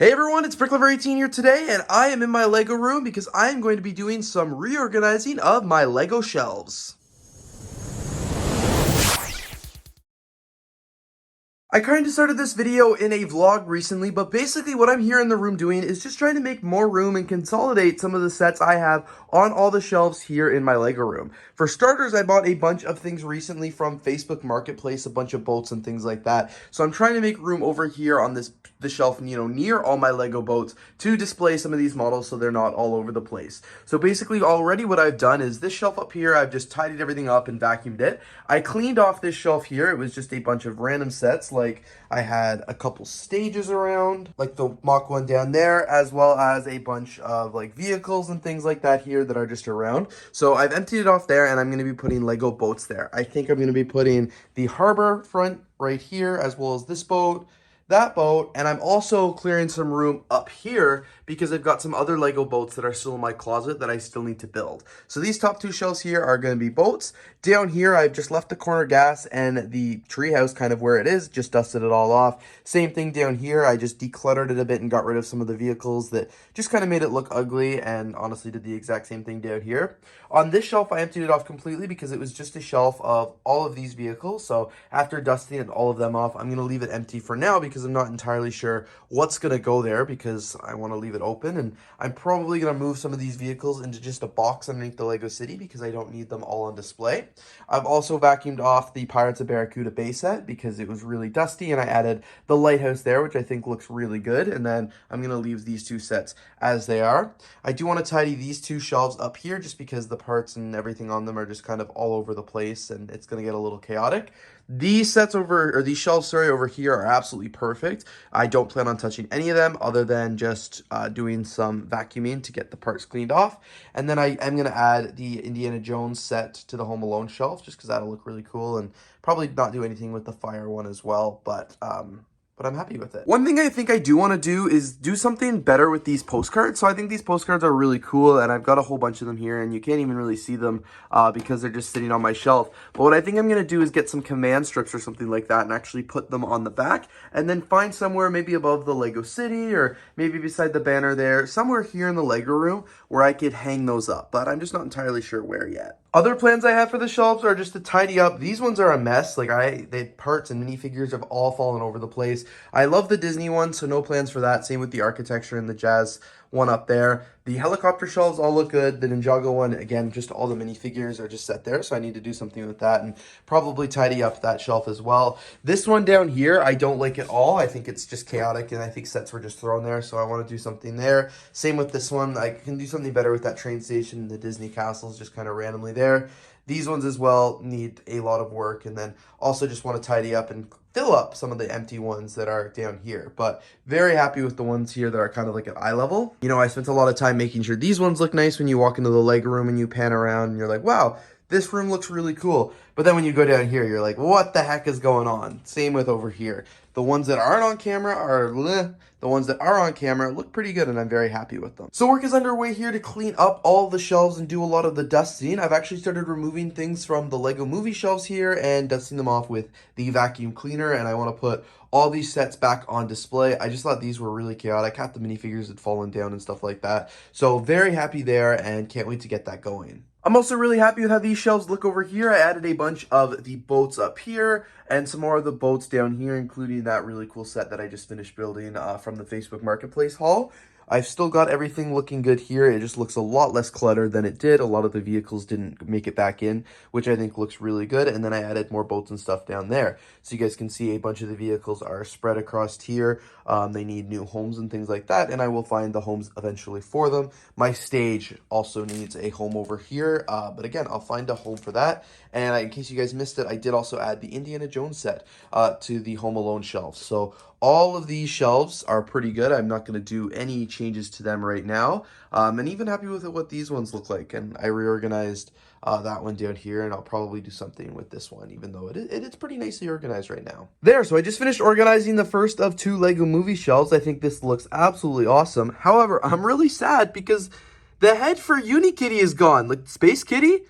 Hey everyone, it's BrickLetter18 here today, and I am in my Lego room because I am going to be doing some reorganizing of my Lego shelves. I kind of started this video in a vlog recently, but basically what I'm here in the room doing is just trying to make more room and consolidate some of the sets I have on all the shelves here in my Lego room. For starters, I bought a bunch of things recently from Facebook Marketplace, a bunch of boats and things like that. So I'm trying to make room over here on the shelf, near all my Lego boats to display some of these models so they're not all over the place. So basically already what I've done is this shelf up here, I've just tidied everything up and vacuumed it. I cleaned off this shelf here. It was just a bunch of random sets. Like I had a couple stages around, like the Mach 1 down there, as well as a bunch of like vehicles and things like that here that are just around. So I've emptied it off there and I'm going to be putting Lego boats there. I think I'm going to be putting the harbor front right here, as well as this boat, that boat, and I'm also clearing some room up here because I've got some other Lego boats that are still in my closet that I still need to build. So these top two shelves here are going to be boats. Down here, I've just left the corner gas and the treehouse kind of where it is, just dusted it all off. Same thing down here, I just decluttered it a bit and got rid of some of the vehicles that just kind of made it look ugly, and honestly did the exact same thing down here. On this shelf, I emptied it off completely because it was just a shelf of all of these vehicles. So after dusting all of them off, I'm going to leave it empty for now because I'm not entirely sure what's going to go there because I want to leave it open, and I'm probably going to move some of these vehicles into just a box underneath the Lego City because I don't need them all on display. I've also vacuumed off the Pirates of Barracuda base set because it was really dusty, and I added the lighthouse there, which I think looks really good, and then I'm going to leave these two sets as they are. I do want to tidy these two shelves up here just because the parts and everything on them are just kind of all over the place and it's going to get a little chaotic. These sets these shelves, over here are absolutely perfect. I don't plan on touching any of them other than just doing some vacuuming to get the parts cleaned off. And then I am going to add the Indiana Jones set to the Home Alone shelf just because that'll look really cool, and probably not do anything with the fire one as well, but I'm happy with it. One thing I think I do want to do is do something better with these postcards. So I think these postcards are really cool, and I've got a whole bunch of them here, and you can't even really see them because they're just sitting on my shelf. But what I think I'm going to do is get some command strips or something like that and actually put them on the back, and then find somewhere maybe above the Lego City or maybe beside the banner there, somewhere here in the Lego room where I could hang those up. But I'm just not entirely sure where yet. Other plans I have for the shelves are just to tidy up. These ones are a mess. Like the parts and minifigures have all fallen over the place. I love the Disney one, so no plans for that. Same with the architecture and the jazz one up there. The helicopter shelves all look good. The Ninjago one, again, just all the minifigures are just set there, so I need to do something with that and probably tidy up that shelf as well. This one down here, I don't like at all. I think it's just chaotic, and I think sets were just thrown there, so I want to do something there. Same with this one. I can do something better with that train station. The Disney castles just kind of randomly there. These ones as well need a lot of work, and then also just want to tidy up and fill up some of the empty ones that are down here. But very happy with the ones here that are kind of like at eye level. I spent a lot of time making sure these ones look nice when you walk into the Lego room and you pan around and you're like, wow, this room looks really cool. But then when you go down here, you're like, what the heck is going on? Same with over here. The ones that aren't on camera are bleh. The ones that are on camera look pretty good, and I'm very happy with them. So work is underway here to clean up all the shelves and do a lot of the dusting. I've actually started removing things from the Lego movie shelves here and dusting them off with the vacuum cleaner, and I want to put all these sets back on display. I just thought these were really chaotic. Half the minifigures had fallen down and stuff like that. So very happy there and can't wait to get that going. I'm also really happy with how these shelves look over here. I added a bunch of the boats up here and some more of the boats down here, including that really cool set that I just finished building from the Facebook Marketplace haul. I've still got everything looking good here. It just looks a lot less cluttered than it did. A lot of the vehicles didn't make it back in, which I think looks really good. And then I added more boats and stuff down there. So you guys can see a bunch of the vehicles are spread across here. They need new homes and things like that, and I will find the homes eventually for them. My stage also needs a home over here, but again, I'll find a home for that. And in case you guys missed it, I did also add the Indiana Jones set to the Home Alone shelves. So all of these shelves are pretty good. I'm not going to do any changes to them right now. And even happy with what these ones look like. And I reorganized that one down here, and I'll probably do something with this one, even though it's pretty nicely organized right now. There, so I just finished organizing the first of two Lego movie shelves. I think this looks absolutely awesome. However, I'm really sad because the head for Unikitty is gone. Like, Space Kitty?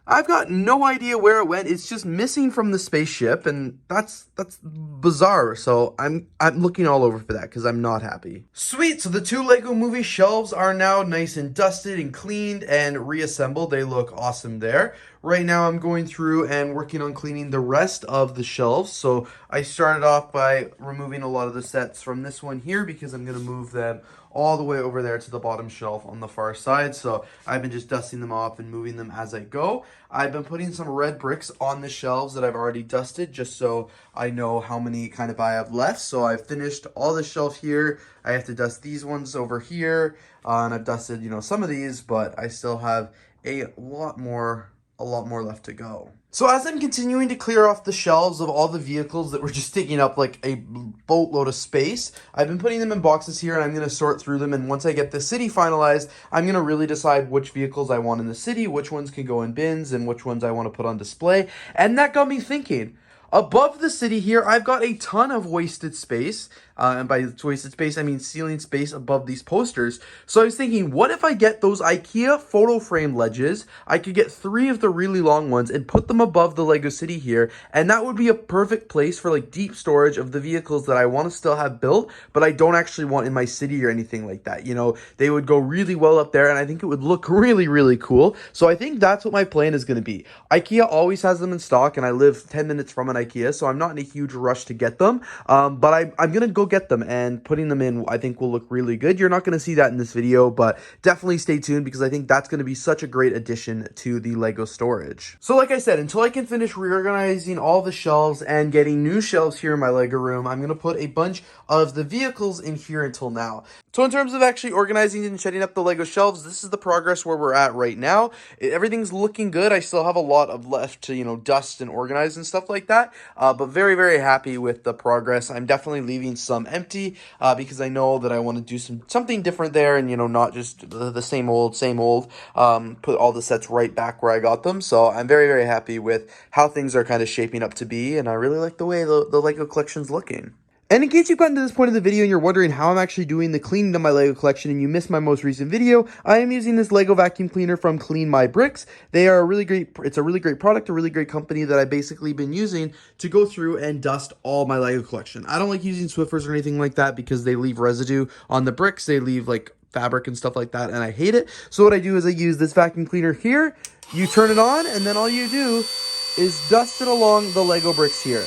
I've got no idea where it went. It's just missing from the spaceship, and that's bizarre. So I'm looking all over for that because I'm not happy. Sweet. So the two Lego Movie shelves are now nice and dusted and cleaned and reassembled. They look awesome there. Right now I'm going through and working on cleaning the rest of the shelves. So I started off by removing a lot of the sets from this one here because I'm going to move them all the way over there to the bottom shelf on the far side. So I've been just dusting them off and moving them as I go. I've been putting some red bricks on the shelves that I've already dusted just so I know how many kind of I have left. So I've finished all the shelf here. I have to dust these ones over here. And I've dusted, some of these, but I still have a lot more left to go. So as I'm continuing to clear off the shelves of all the vehicles that were just taking up like a boatload of space, I've been putting them in boxes here and I'm going to sort through them, and once I get the city finalized, I'm going to really decide which vehicles I want in the city, which ones can go in bins, and which ones I want to put on display. And that got me thinking. Above the city here, I've got a ton of wasted space. And by wasted space, I mean ceiling space above these posters. So I was thinking, what if I get those IKEA photo frame ledges? I could get 3 of the really long ones and put them above the Lego City here. And that would be a perfect place for like deep storage of the vehicles that I want to still have built, but I don't actually want in my city or anything like that. They would go really well up there and I think it would look really, really cool. So I think that's what my plan is going to be. IKEA always has them in stock and I live 10 minutes from an IKEA, so I'm not in a huge rush to get them. But I'm going to go get them, and putting them in I think will look really good. You're not going to see that in this video, but definitely stay tuned because I think that's going to be such a great addition to the Lego storage. So like I said, until I can finish reorganizing all the shelves and getting new shelves here in my Lego room, I'm going to put a bunch of the vehicles in here until now. So in terms of actually organizing and setting up the Lego shelves, this is the progress where we're at right now. Everything's looking good. I still have a lot of left to, dust and organize and stuff like that, but very, very happy with the progress. I'm definitely leaving some empty because I know that I want to do something different there and, not just the same old, put all the sets right back where I got them. So I'm very, very happy with how things are kind of shaping up to be, and I really like the way the Lego collection's looking. And in case you've gotten to this point of the video and you're wondering how I'm actually doing the cleaning of my Lego collection and you missed my most recent video, I am using this Lego vacuum cleaner from Clean My Bricks. They are it's a really great product, a really great company that I've basically been using to go through and dust all my Lego collection. I don't like using Swiffers or anything like that because they leave residue on the bricks. They leave like fabric and stuff like that, and I hate it. So what I do is I use this vacuum cleaner here. You turn it on, and then all you do is dust it along the Lego bricks here.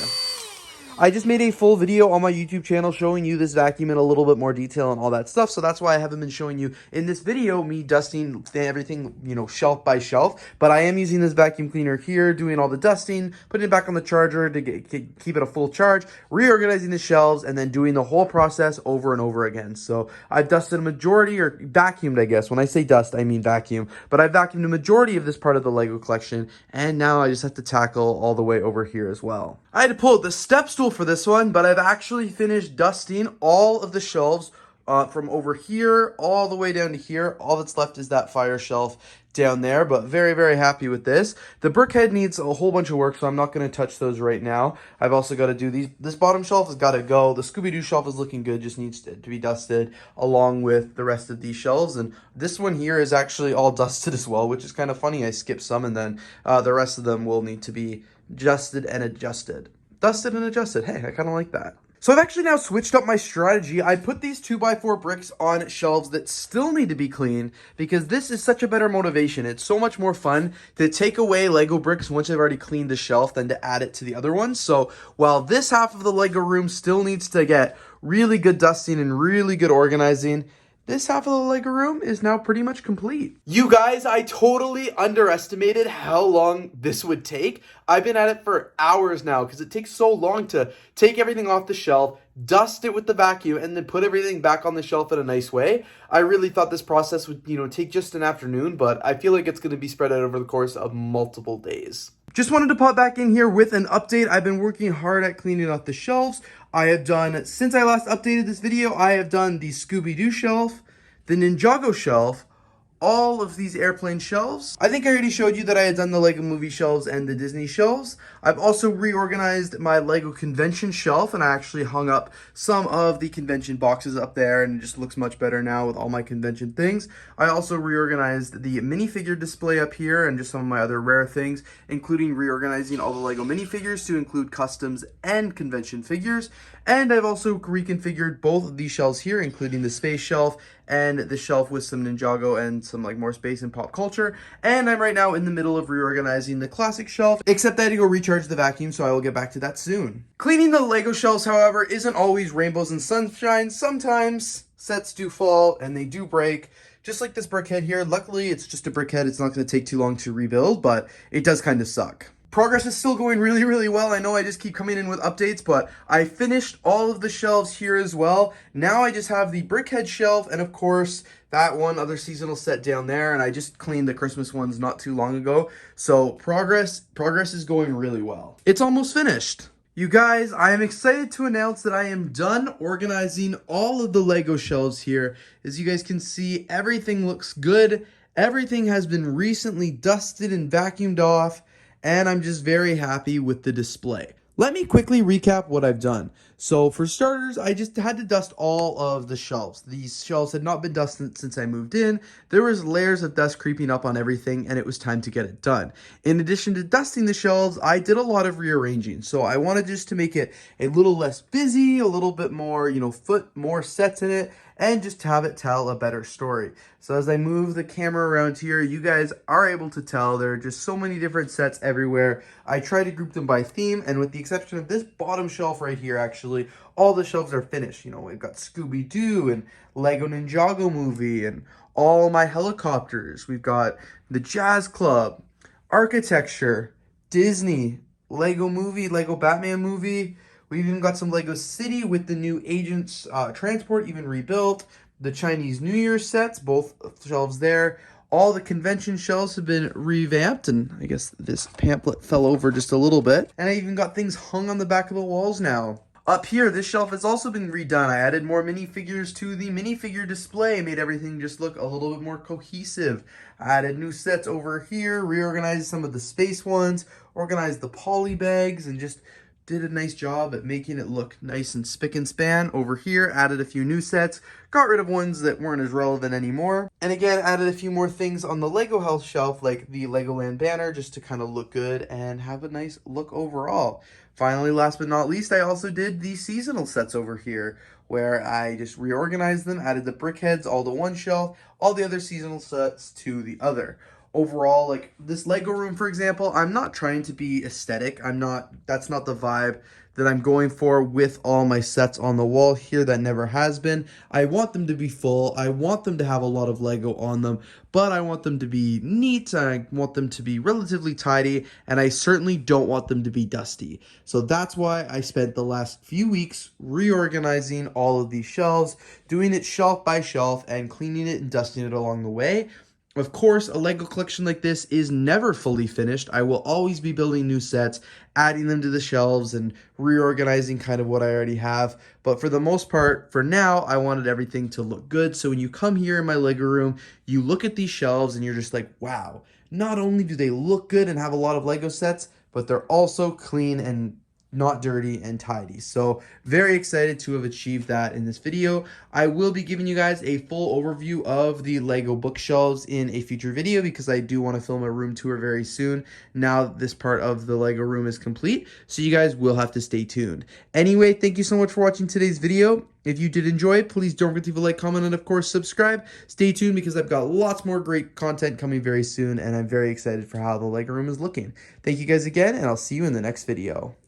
I just made a full video on my YouTube channel showing you this vacuum in a little bit more detail and all that stuff, so that's why I haven't been showing you in this video me dusting everything, shelf by shelf, but I am using this vacuum cleaner here, doing all the dusting, putting it back on the charger to keep it a full charge, reorganizing the shelves, and then doing the whole process over and over again. So I've dusted a majority, or vacuumed, I guess. When I say dust, I mean vacuum, but I vacuumed a majority of this part of the Lego collection, and now I just have to tackle all the way over here as well. I had to pull the step stool for this one, but I've actually finished dusting all of the shelves from over here all the way down to here. All that's left is that fire shelf down there, but very, very happy with this. The brick head needs a whole bunch of work, so I'm not going to touch those right now. I've also got to do these. This bottom shelf has got to go. The Scooby-Doo shelf is looking good, just needs to be dusted along with the rest of these shelves. And this one here is actually all dusted as well, which is kind of funny. I skipped some, and then the rest of them will need to be dusted and adjusted. Dusted and adjusted. Hey, I kind of like that. So I've actually now switched up my strategy. I put these 2x4 bricks on shelves that still need to be cleaned because this is such a better motivation. It's so much more fun to take away Lego bricks once I've already cleaned the shelf than to add it to the other ones. So while this half of the Lego room still needs to get really good dusting and really good organizing, this half of the Lego room is now pretty much complete. You guys, I totally underestimated how long this would take. I've been at it for hours now because it takes so long to take everything off the shelf, dust it with the vacuum, and then put everything back on the shelf in a nice way. I really thought this process would, take just an afternoon, but I feel like it's going to be spread out over the course of multiple days. Just wanted to pop back in here with an update. I've been working hard at cleaning up the shelves. I have done, since I last updated this video, I have done the Scooby-Doo shelf, the Ninjago shelf, all of these airplane shelves. I think I already showed you that I had done the Lego movie shelves and the Disney shelves. I've also reorganized my Lego convention shelf, and I actually hung up some of the convention boxes up there, and it just looks much better now with all my convention things. I also reorganized the minifigure display up here and just some of my other rare things, including reorganizing all the Lego minifigures to include customs and convention figures. And I've also reconfigured both of these shelves here, including the space shelf and the shelf with some Ninjago and some like more space and pop culture. And I'm right now in the middle of reorganizing the classic shelf, except I had to go recharge the vacuum, so I will get back to that soon. Cleaning the Lego shelves, however, isn't always rainbows and sunshine. Sometimes sets do fall and they do break. Just like this brickhead here. Luckily, it's just a brickhead. It's not going to take too long to rebuild, but it does kind of suck. Progress is still going really, really well. I know I just keep coming in with updates, but I finished all of the shelves here as well. Now I just have the brickhead shelf and, of course, that one other seasonal set down there, and I just cleaned the Christmas ones not too long ago. So progress is going really well. It's almost finished. You guys, I am excited to announce that I am done organizing all of the Lego shelves here. As you guys can see, everything looks good. Everything has been recently dusted and vacuumed off, and I'm just very happy with the display. Let me quickly recap what I've done. So for starters, I just had to dust all of the shelves. These shelves had not been dusted since I moved in. There was layers of dust creeping up on everything, and it was time to get it done. In addition to dusting the shelves, I did a lot of rearranging. So I wanted just to make it a little less busy, a little bit more, put more sets in it, and just have it tell a better story. So as I move the camera around here, you guys are able to tell there are just so many different sets everywhere. I try to group them by theme, and with the exception of this bottom shelf right here, actually, all the shelves are finished. We've got Scooby-Doo and Lego Ninjago movie and all my helicopters. We've got the Jazz Club, architecture, Disney, Lego movie, Lego Batman movie. We've even got some Lego City with the new Agents transport even rebuilt. The Chinese New Year sets, both shelves there. All the convention shelves have been revamped, and I guess this pamphlet fell over just a little bit. And I even got things hung on the back of the walls now. Up here, this shelf has also been redone. I added more minifigures to the minifigure display, made everything just look a little bit more cohesive. I added new sets over here, reorganized some of the space ones, organized the poly bags, and just did a nice job at making it look nice and spick and span. Over here, added a few new sets, got rid of ones that weren't as relevant anymore. And again, added a few more things on the Lego Health shelf, like the Legoland banner, just to kind of look good and have a nice look overall. Finally, last but not least, I also did the seasonal sets over here, where I just reorganized them, added the brickheads all to one shelf, all the other seasonal sets to the other. Overall, like this Lego room, for example, I'm not trying to be aesthetic. That's not the vibe that I'm going for with all my sets on the wall here. That never has been. I want them to be full. I want them to have a lot of Lego on them, but I want them to be neat. I want them to be relatively tidy, and I certainly don't want them to be dusty. So that's why I spent the last few weeks reorganizing all of these shelves, doing it shelf by shelf, and cleaning it and dusting it along the way. Of course, a Lego collection like this is never fully finished. I will always be building new sets, adding them to the shelves, and reorganizing kind of what I already have. But for the most part, for now, I wanted everything to look good. So when you come here in my Lego room, you look at these shelves and you're just like, wow, not only do they look good and have a lot of Lego sets, but they're also clean and not dirty and tidy. So very excited to have achieved that in this video. I will be giving you guys a full overview of the Lego bookshelves in a future video, because I do want to film a room tour very soon now that this part of the Lego room is complete. So you guys will have to stay tuned. Anyway, thank you so much for watching today's video. If you did enjoy it, please don't forget to leave a like, comment, and of course subscribe. Stay tuned, because I've got lots more great content coming very soon, and I'm very excited for how the Lego room is looking. Thank you guys again, and I'll see you in the next video.